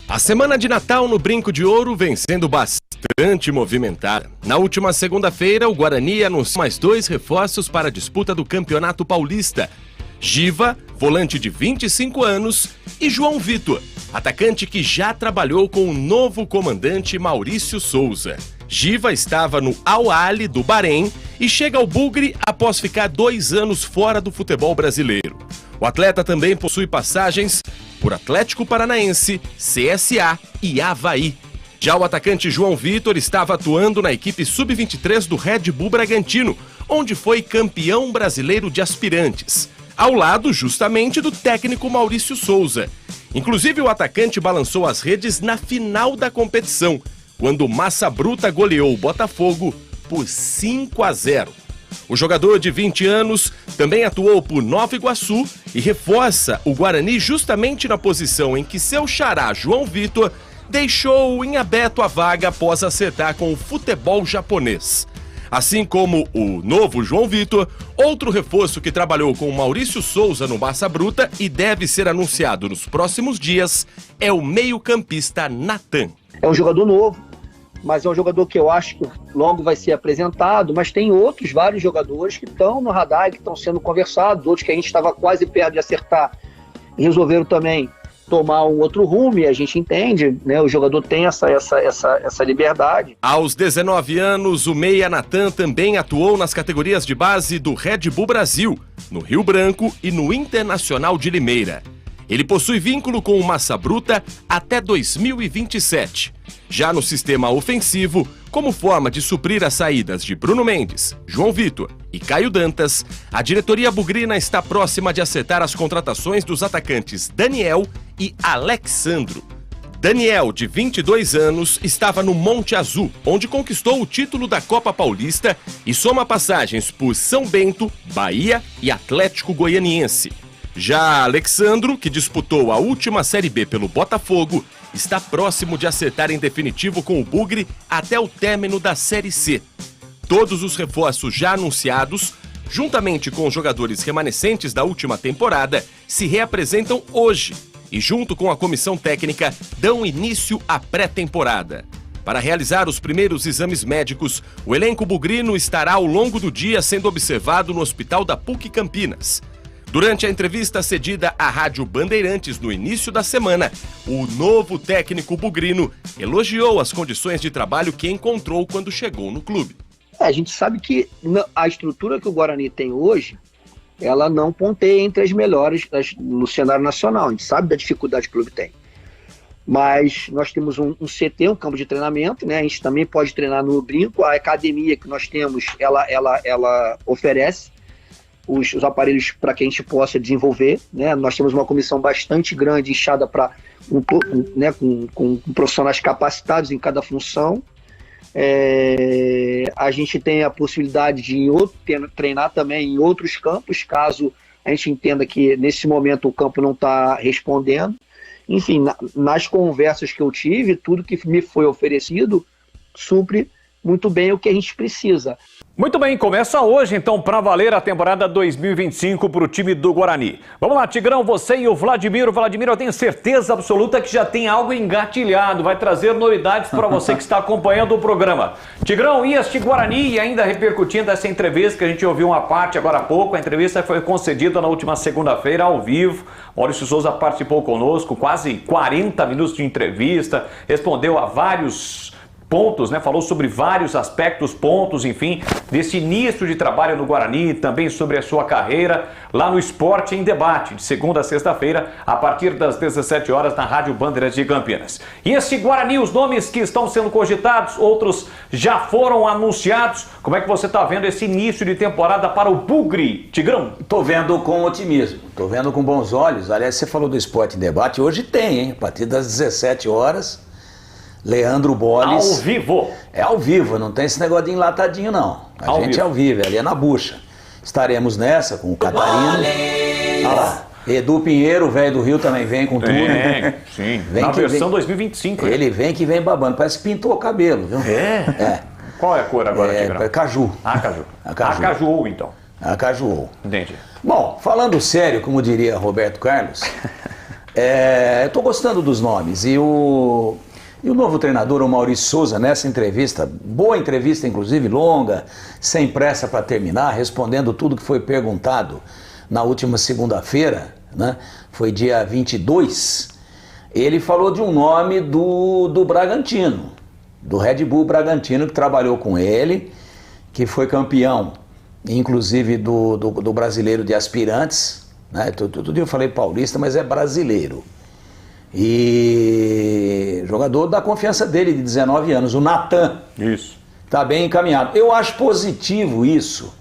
A semana de Natal no Brinco de Ouro vem sendo bastante movimentada. Na última segunda-feira, o Guarani anunciou mais 2 reforços para a disputa do Campeonato Paulista. Giva, volante de 25 anos, e João Vitor, atacante que já trabalhou com o novo comandante Maurício Souza. Giva estava no Al-Ahly do Bahrein e chega ao Bugre após ficar 2 anos fora do futebol brasileiro. O atleta também possui passagens por Atlético Paranaense, CSA e Avaí. Já o atacante João Vitor estava atuando na equipe sub-23 do Red Bull Bragantino, onde foi campeão brasileiro de aspirantes, ao lado justamente do técnico Maurício Souza. Inclusive, o atacante balançou as redes na final da competição, quando o Massa Bruta goleou o Botafogo por 5-0. O jogador de 20 anos também atuou por Nova Iguaçu e reforça o Guarani justamente na posição em que seu xará João Vitor deixou em aberto a vaga após acertar com o futebol japonês. Assim como o novo João Vitor, outro reforço que trabalhou com o Maurício Souza no Massa Bruta e deve ser anunciado nos próximos dias é o meio-campista Natan. É um jogador novo, mas é um jogador que eu acho que logo vai ser apresentado, mas tem vários jogadores que estão no radar, que estão sendo conversados, outros que a gente estava quase perto de acertar e resolveram também tomar um outro rumo, e a gente entende, né? O jogador tem essa liberdade. Aos 19 anos, o meia Natan também atuou nas categorias de base do Red Bull Brasil, no Rio Branco e no Internacional de Limeira. Ele possui vínculo com o Massa Bruta até 2027. Já no sistema ofensivo, como forma de suprir as saídas de Bruno Mendes, João Vitor e Caio Dantas, a diretoria bugrina está próxima de acertar as contratações dos atacantes Daniel e Alexandro. Daniel, de 22 anos, estava no Monte Azul, onde conquistou o título da Copa Paulista e soma passagens por São Bento, Bahia e Atlético Goianiense. Já Alexandro, que disputou a última Série B pelo Botafogo, está próximo de acertar em definitivo com o Bugre até o término da Série C. Todos os reforços já anunciados, juntamente com os jogadores remanescentes da última temporada, se reapresentam hoje e, junto com a comissão técnica, dão início à pré-temporada. Para realizar os primeiros exames médicos, o elenco bugrino estará ao longo do dia sendo observado no Hospital da PUC Campinas. Durante a entrevista cedida à Rádio Bandeirantes no início da semana, o novo técnico bugrino elogiou as condições de trabalho que encontrou quando chegou no clube. A gente sabe que a estrutura que o Guarani tem hoje, ela não ponteia entre as melhores no cenário nacional. A gente sabe da dificuldade que o clube tem. Mas nós temos um CT, um campo de treinamento, né? A gente também pode treinar no Brinco. A academia que nós temos, ela oferece os aparelhos para que a gente possa desenvolver, né? Nós temos uma comissão bastante grande, inchada com profissionais capacitados em cada função. A gente tem a possibilidade de treinar também em outros campos, caso a gente entenda que nesse momento o campo não está respondendo. Enfim, nas conversas que eu tive, tudo que me foi oferecido supre muito bem o que a gente precisa. Muito bem, começa hoje então para valer a temporada 2025 para o time do Guarani. Vamos lá, Tigrão, você e o Vladimir. O Vladimir, eu tenho certeza absoluta que já tem algo engatilhado, vai trazer novidades para você que está acompanhando o programa. Tigrão, e este Guarani, e ainda repercutindo essa entrevista que a gente ouviu uma parte agora há pouco, a entrevista foi concedida na última segunda-feira ao vivo. Maurício Souza participou conosco, quase 40 minutos de entrevista, respondeu a vários pontos, né? Falou sobre vários aspectos, pontos, enfim, desse início de trabalho no Guarani, também sobre a sua carreira lá no Esporte em Debate, de segunda a sexta-feira, a partir das 17 horas na Rádio Bandeirantes de Campinas. E esse Guarani, os nomes que estão sendo cogitados, outros já foram anunciados. Como é que você está vendo esse início de temporada para o Bugre, Tigrão? Estou vendo com otimismo, estou vendo com bons olhos. Aliás, você falou do Esporte em Debate, hoje tem, hein? A partir das 17 horas... Leandro Boles. Ao vivo. É ao vivo, não tem esse negócio de enlatadinho, não. A gente é ao vivo, ali é na bucha. Estaremos nessa com o Catarino. Olha lá. Edu Pinheiro, o velho do Rio, também vem com tudo. Sim. Vem na versão 2025. Ele vem que vem babando. Parece que pintou o cabelo, viu? É. Qual é a cor agora, Tigrão? Caju. Caju. Caju. Cajuou, então. Cajuou. Entendi. Bom, falando sério, como diria Roberto Carlos, eu estou gostando dos nomes. E o novo treinador, o Maurício Souza, nessa entrevista, boa entrevista, inclusive, longa, sem pressa para terminar, respondendo tudo que foi perguntado na última segunda-feira, né? Foi dia 22, ele falou de um nome do Bragantino, do Red Bull Bragantino, que trabalhou com ele, que foi campeão, inclusive do brasileiro de aspirantes, né? Todo dia eu falei paulista, mas é brasileiro. E jogador da confiança dele, de 19 anos, o Natan. Isso. Está bem encaminhado. Eu acho positivo isso,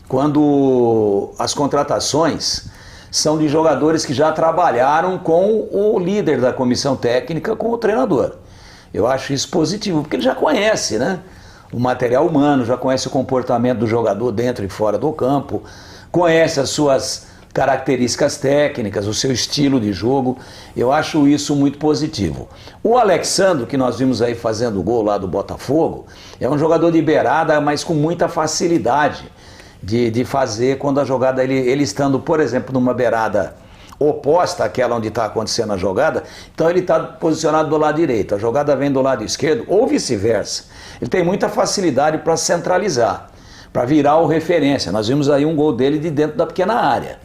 quando as contratações são de jogadores que já trabalharam com o líder da comissão técnica, com o treinador. Eu acho isso positivo, porque ele já conhece, né, o material humano, já conhece o comportamento do jogador dentro e fora do campo, conhece as suas características técnicas, o seu estilo de jogo. Eu acho isso muito positivo. O Alexandro, que nós vimos aí fazendo o gol lá do Botafogo, é um jogador de beirada, mas com muita facilidade de fazer quando a jogada, ele estando, por exemplo, numa beirada oposta àquela onde está acontecendo a jogada, então ele está posicionado do lado direito, a jogada vem do lado esquerdo, ou vice-versa. Ele tem muita facilidade para centralizar, para virar o referência. Nós vimos aí um gol dele de dentro da pequena área,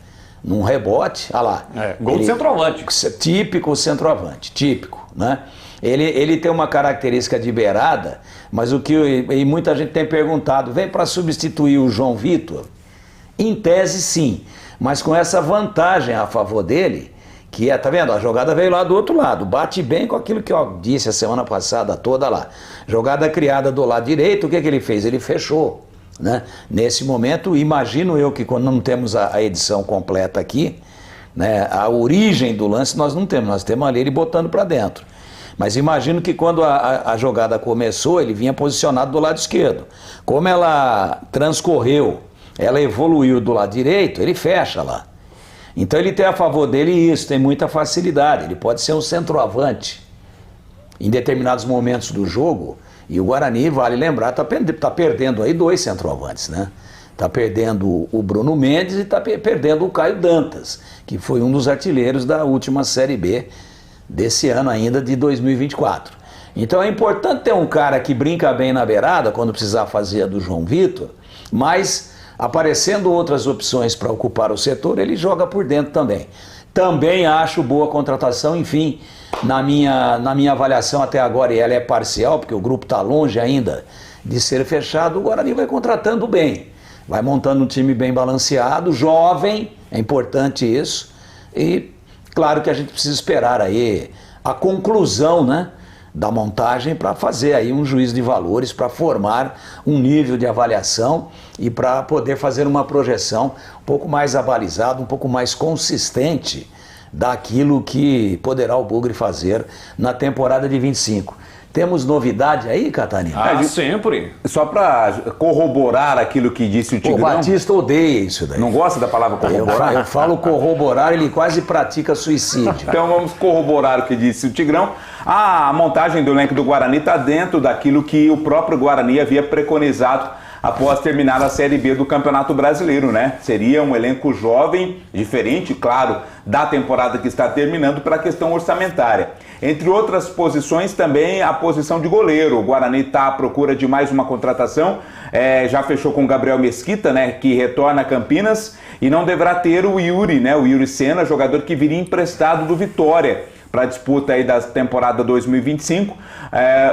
num rebote, olha lá. Gol de centroavante. Típico centroavante, típico, né? Ele tem uma característica de beirada, mas e muita gente tem perguntado, vem para substituir o João Vitor? Em tese, sim, mas com essa vantagem a favor dele, que tá vendo? A jogada veio lá do outro lado, bate bem com aquilo que eu disse a semana passada toda lá. Jogada criada do lado direito, o que ele fez? Ele fechou, né? Nesse momento, imagino eu que quando não temos a edição completa aqui, né, a origem do lance nós não temos, nós temos ali ele botando para dentro. Mas imagino que quando a jogada começou, ele vinha posicionado do lado esquerdo. Como ela transcorreu, ela evoluiu do lado direito, ele fecha lá. Então ele tem a favor dele isso, tem muita facilidade. Ele pode ser um centroavante em determinados momentos do jogo. E o Guarani, vale lembrar, tá perdendo aí 2 centroavantes, né? Está perdendo o Bruno Mendes e está perdendo o Caio Dantas, que foi um dos artilheiros da última Série B desse ano ainda, de 2024. Então é importante ter um cara que brinca bem na beirada, quando precisar fazer a do João Vitor, mas aparecendo outras opções para ocupar o setor, ele joga por dentro também. Também acho boa contratação, enfim, na minha avaliação até agora, e ela é parcial, porque o grupo está longe ainda de ser fechado, o Guarani vai contratando bem, vai montando um time bem balanceado, jovem, é importante isso, e claro que a gente precisa esperar aí a conclusão, né, da montagem para fazer aí um juízo de valores, para formar um nível de avaliação e para poder fazer uma projeção um pouco mais abalizada, um pouco mais consistente daquilo que poderá o Bugre fazer na temporada de 25. Temos novidade aí, Catarina? Sempre. Só para corroborar aquilo que disse o Tigrão. O Batista odeia isso daí. Não gosta da palavra corroborar? Eu falo corroborar, ele quase pratica suicídio. Então vamos corroborar o que disse o Tigrão. A montagem do elenco do Guarani está dentro daquilo que o próprio Guarani havia preconizado após terminar a Série B do Campeonato Brasileiro, né? Seria um elenco jovem, diferente, claro, da temporada que está terminando, para a questão orçamentária. Entre outras posições, também a posição de goleiro. O Guarani está à procura de mais uma contratação, já fechou com o Gabriel Mesquita, né, que retorna a Campinas, e não deverá ter o Yuri, né, o Yuri Sena, jogador que viria emprestado do Vitória para a disputa aí da temporada 2025.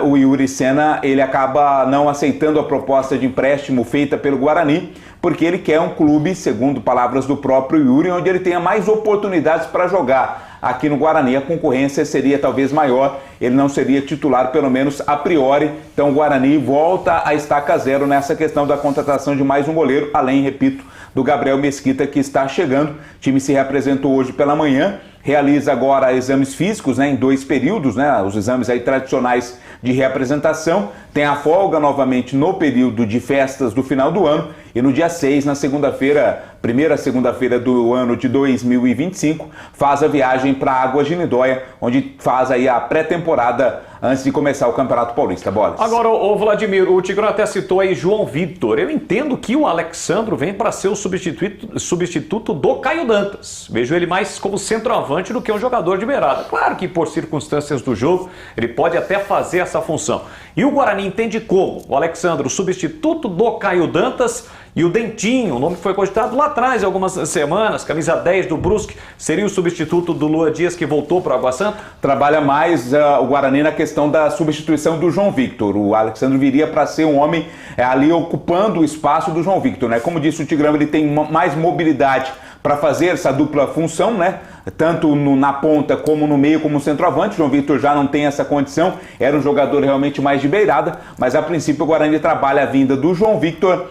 O Yuri Sena, ele acaba não aceitando a proposta de empréstimo feita pelo Guarani, porque ele quer um clube, segundo palavras do próprio Yuri, onde ele tenha mais oportunidades para jogar. Aqui no Guarani a concorrência seria talvez maior, ele não seria titular, pelo menos a priori. Então o Guarani volta a estaca zero nessa questão da contratação de mais um goleiro, além, repito, do Gabriel Mesquita, que está chegando. O time se reapresentou hoje pela manhã, realiza agora exames físicos, né, em 2 períodos, né, os exames aí tradicionais de reapresentação, tem a folga novamente no período de festas do final do ano e no dia 6, na segunda-feira, primeira segunda-feira do ano de 2025, faz a viagem para Águas de Lindóia, onde faz aí a pré-temporada antes de começar o Campeonato Paulista. Bolas. Agora, o Vladimir, o Tigrão até citou aí João Vitor. Eu entendo que o Alexandro vem para ser o substituto do Caio Dantas. Vejo ele mais como centroavante do que um jogador de beirada. Claro que por circunstâncias do jogo, ele pode até fazer essa função. E o Guarani entende como? O Alexandro, o substituto do Caio Dantas, e o Dentinho, o nome que foi cogitado lá atrás, algumas semanas, camisa 10 do Brusque, seria o substituto do Luan Dias, que voltou para o Água Santa? Trabalha mais o Guarani na questão da substituição do João Victor. O Alexandre viria para ser um homem ali ocupando o espaço do João Victor, né? Como disse o Tigrão, ele tem mais mobilidade para fazer essa dupla função, né? Tanto na ponta como no meio, como centroavante. O João Victor já não tem essa condição, era um jogador realmente mais de beirada, mas a princípio o Guarani trabalha a vinda do João Victor,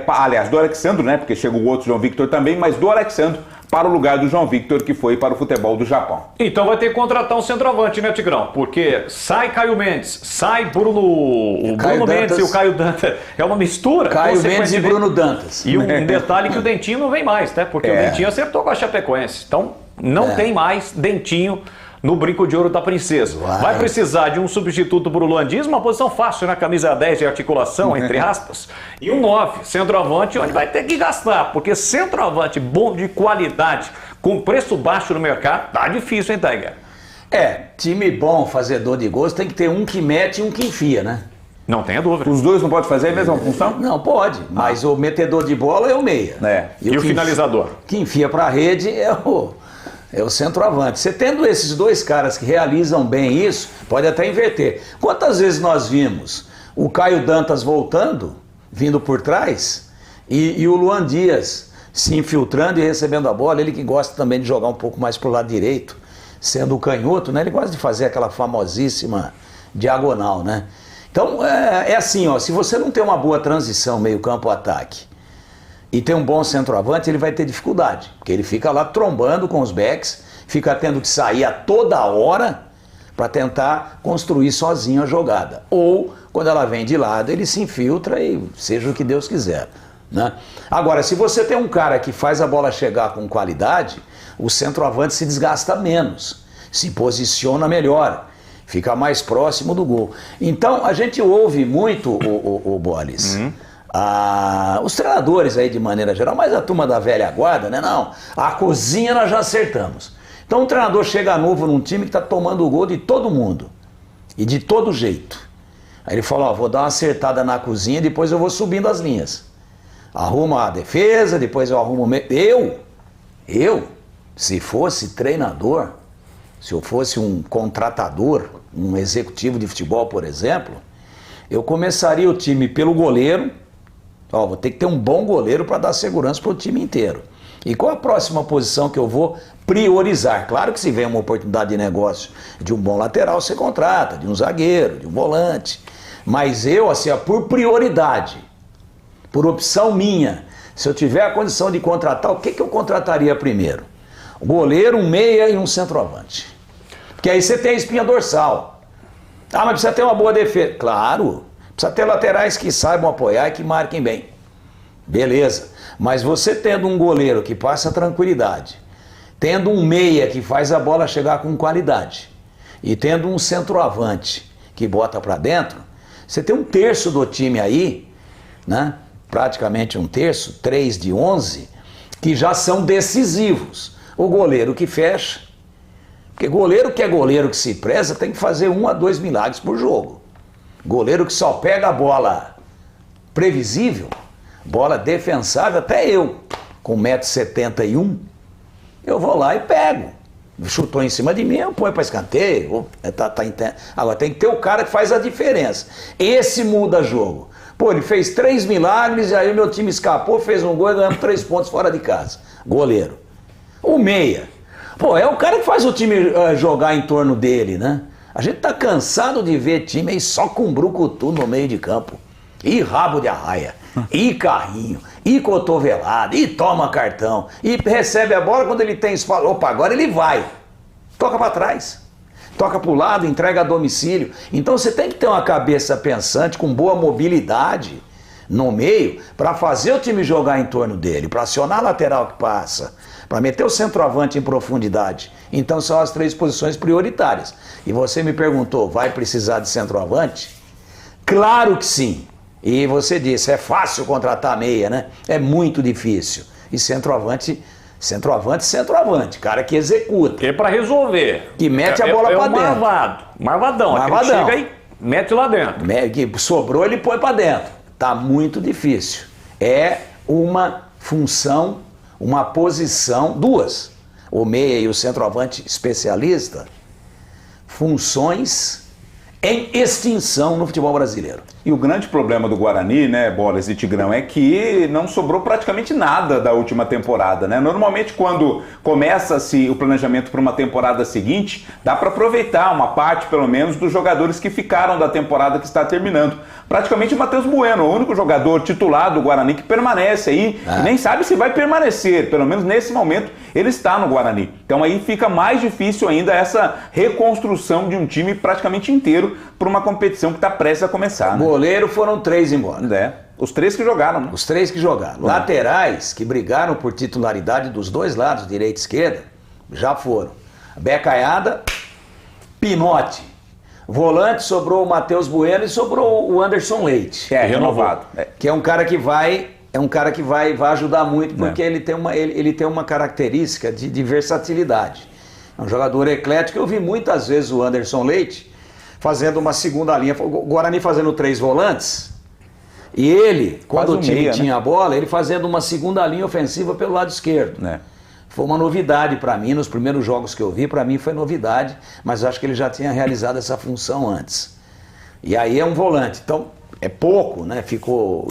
aliás, do Alexandre, né? Porque chega o outro João Victor também, mas do Alexandre para o lugar do João Victor, que foi para o futebol do Japão. Então vai ter que contratar um centroavante, né, Tigrão? Porque sai Caio Mendes, sai Bruno Mendes e o Caio Dantas. É uma mistura. Caio Mendes e Bruno Dantas. E um detalhe que o Dentinho não vem mais, né? Porque o Dentinho acertou com a Chapecoense. Então não tem mais Dentinho no brinco de ouro da princesa. Vai precisar de um substituto para o Luan Dias, uma posição fácil na camisa 10 de articulação, entre aspas, e um 9, centroavante, onde vai ter que gastar, porque centroavante bom de qualidade, com preço baixo no mercado, tá difícil, hein, Tiger? Time bom, fazedor de gols, tem que ter um que mete e um que enfia, né? Não tenha dúvida. Os dois não podem fazer a mesma função? Não, pode, mas o metedor de bola é o meia. E o finalizador? Que enfia para a rede é o centroavante. Você tendo esses dois caras que realizam bem isso, pode até inverter. Quantas vezes nós vimos o Caio Dantas voltando, vindo por trás, e o Luan Dias se infiltrando e recebendo a bola, ele que gosta também de jogar um pouco mais pro lado direito, sendo o canhoto, né? Ele gosta de fazer aquela famosíssima diagonal, né? Então, é assim, ó, se você não tem uma boa transição meio campo-ataque, e tem um bom centroavante, ele vai ter dificuldade, porque ele fica lá trombando com os backs, fica tendo que sair a toda hora para tentar construir sozinho a jogada. Ou, quando ela vem de lado, ele se infiltra e seja o que Deus quiser, né? Agora, se você tem um cara que faz a bola chegar com qualidade, o centroavante se desgasta menos, se posiciona melhor, fica mais próximo do gol. Então, a gente ouve muito, o Bolis, os treinadores aí de maneira geral, mas a turma da velha guarda, né? Não, a cozinha nós já acertamos. Então o treinador chega novo num time que está tomando o gol de todo mundo e de todo jeito. Aí ele fala, ó, vou dar uma acertada na cozinha e depois eu vou subindo as linhas. Arrumo a defesa, depois eu arrumo o meio. Eu, se fosse treinador, se eu fosse um contratador, um executivo de futebol, por exemplo, eu começaria o time pelo goleiro. Ó, vou ter que ter um bom goleiro para dar segurança para o time inteiro. E qual a próxima posição que eu vou priorizar? Claro que se vem uma oportunidade de negócio de um bom lateral, você contrata, de um zagueiro, de um volante. Mas eu, assim, ó, por prioridade, por opção minha, se eu tiver a condição de contratar, o que eu contrataria primeiro? Um goleiro, um meia e um centroavante. Porque aí você tem a espinha dorsal. Ah, mas precisa ter uma boa defesa. Claro. Precisa ter laterais que saibam apoiar e que marquem bem. Beleza. Mas você tendo um goleiro que passa tranquilidade, tendo um meia que faz a bola chegar com qualidade e tendo um centroavante que bota para dentro, você tem um terço do time aí, né? Praticamente um terço, 3 de 11, que já são decisivos. O goleiro que fecha, porque goleiro que é goleiro que se preza tem que fazer 1 a 2 milagres por jogo. Goleiro que só pega a bola previsível, bola defensável, até eu, com 1,71 m, eu vou lá e pego. Chutou em cima de mim, eu ponho para escanteio. Agora tem que ter o cara que faz a diferença. Esse muda jogo. Pô, ele fez 3 milagres e aí o meu time escapou, fez um gol e ganhamos 3 pontos fora de casa. Goleiro. O meia. Pô, é o cara que faz o time jogar em torno dele, né? A gente tá cansado de ver time aí só com brucutu no meio de campo. E rabo de arraia, e carrinho, e cotovelada, e toma cartão, e recebe a bola quando ele tem espaço. Opa, agora ele vai. Toca para trás. Toca para o lado, entrega a domicílio. Então você tem que ter uma cabeça pensante, com boa mobilidade, no meio para fazer o time jogar em torno dele, para acionar a lateral que passa, para meter o centroavante em profundidade. Então são as 3 posições prioritárias. E você me perguntou, vai precisar de centroavante? Claro que sim. E você disse, é fácil contratar meia, né? É muito difícil. E centroavante, cara que executa. Que é pra resolver. Que mete a bola pra dentro. Marvadão. Aquele chega aí, mete lá dentro. Que sobrou, ele põe pra dentro. Tá muito difícil. É uma função, uma posição, 2. O meia e o centroavante especialista, funções em extinção no futebol brasileiro. E o grande problema do Guarani, né, Bolas e Tigrão, é que não sobrou praticamente nada da última temporada, né? Normalmente quando começa-se o planejamento para uma temporada seguinte, dá para aproveitar uma parte, pelo menos, dos jogadores que ficaram da temporada que está terminando. Praticamente o Matheus Bueno, o único jogador titular do Guarani que permanece aí, e nem sabe se vai permanecer, pelo menos nesse momento ele está no Guarani. Então aí fica mais difícil ainda essa reconstrução de um time praticamente inteiro para uma competição que está prestes a começar, né? Goleiro foram 3 embora. É, os 3 que jogaram, né? Os 3 que jogaram. Laterais, que brigaram por titularidade dos 2 lados, direita e esquerda, já foram. Becaiada, Pinote. Volante, sobrou o Matheus Bueno e sobrou o Anderson Leite. Renovado. Que é um cara que vai ajudar muito, porque ele tem uma característica de versatilidade. É um jogador eclético. Eu vi muitas vezes o Anderson Leite fazendo uma segunda linha, o Guarani fazendo 3 volantes, e ele, quando o time tinha a bola, ele fazendo uma segunda linha ofensiva pelo lado esquerdo. Foi uma novidade para mim, nos primeiros jogos que eu vi, para mim foi novidade, mas acho que ele já tinha realizado essa função antes. E aí é um volante, então é pouco, né?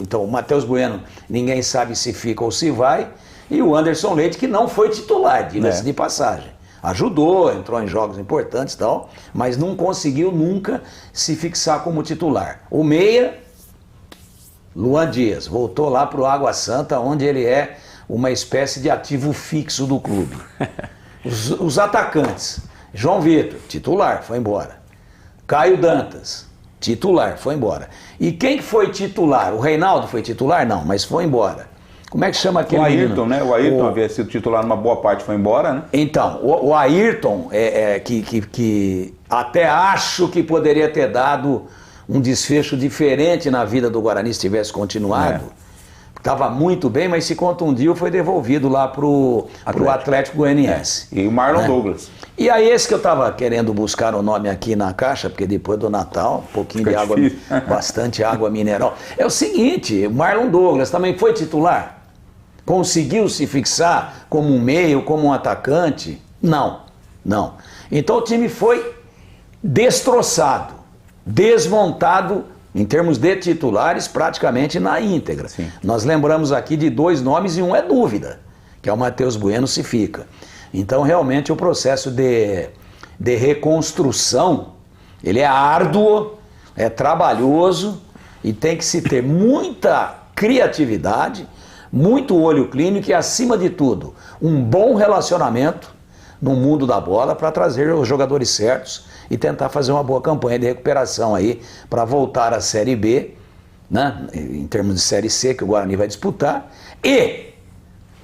Então o Matheus Bueno, ninguém sabe se fica ou se vai, e o Anderson Leite, que não foi titular, diga-se de passagem. Ajudou, entrou em jogos importantes e tal, mas não conseguiu nunca se fixar como titular. O meia, Luan Dias, voltou lá para o Água Santa, onde ele é uma espécie de ativo fixo do clube. Os atacantes, João Vitor, titular, foi embora. Caio Dantas, titular, foi embora. E quem foi titular? O Reinaldo foi titular? Não, mas foi embora. Como é que chama aquele menino? Né? O Ayrton havia sido titular numa boa parte, foi embora, né? Então, o Ayrton, que até acho que poderia ter dado um desfecho diferente na vida do Guarani se tivesse continuado. Estava muito bem, mas se contundiu, foi devolvido lá pro Atlético Goianiense. E o Marlon Douglas. E aí esse que eu estava querendo buscar o nome aqui na caixa, porque depois do Natal, um pouquinho de água, bastante água mineral. É o seguinte, o Marlon Douglas também foi titular? Conseguiu se fixar como um meio, como um atacante? Não. Então o time foi destroçado, desmontado em termos de titulares praticamente na íntegra. Nós lembramos aqui de 2 nomes e um é dúvida, que é o Matheus Bueno, se fica. Então realmente o processo de reconstrução, ele é árduo, é trabalhoso e tem que se ter muita criatividade, muito olho clínico e, acima de tudo, um bom relacionamento no mundo da bola para trazer os jogadores certos e tentar fazer uma boa campanha de recuperação aí para voltar à Série B, né, em termos de Série C que o Guarani vai disputar, e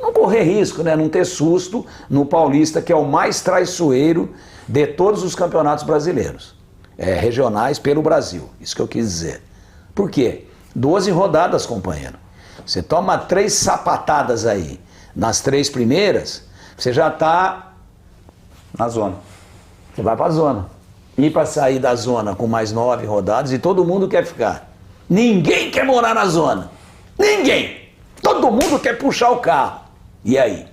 não correr risco, né, não ter susto no Paulista, que é o mais traiçoeiro de todos os campeonatos brasileiros, regionais pelo Brasil, isso que eu quis dizer. Por quê? 12 rodadas, companheiro. Você toma 3 sapatadas aí, nas 3 primeiras, você já está na zona. Você vai para a zona. E para sair da zona com mais 9 rodadas, e todo mundo quer ficar. Ninguém quer morar na zona. Ninguém. Todo mundo quer puxar o carro. E aí?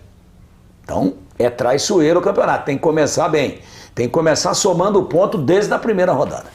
Então, é traiçoeiro o campeonato. Tem que começar bem. Tem que começar somando ponto desde a primeira rodada.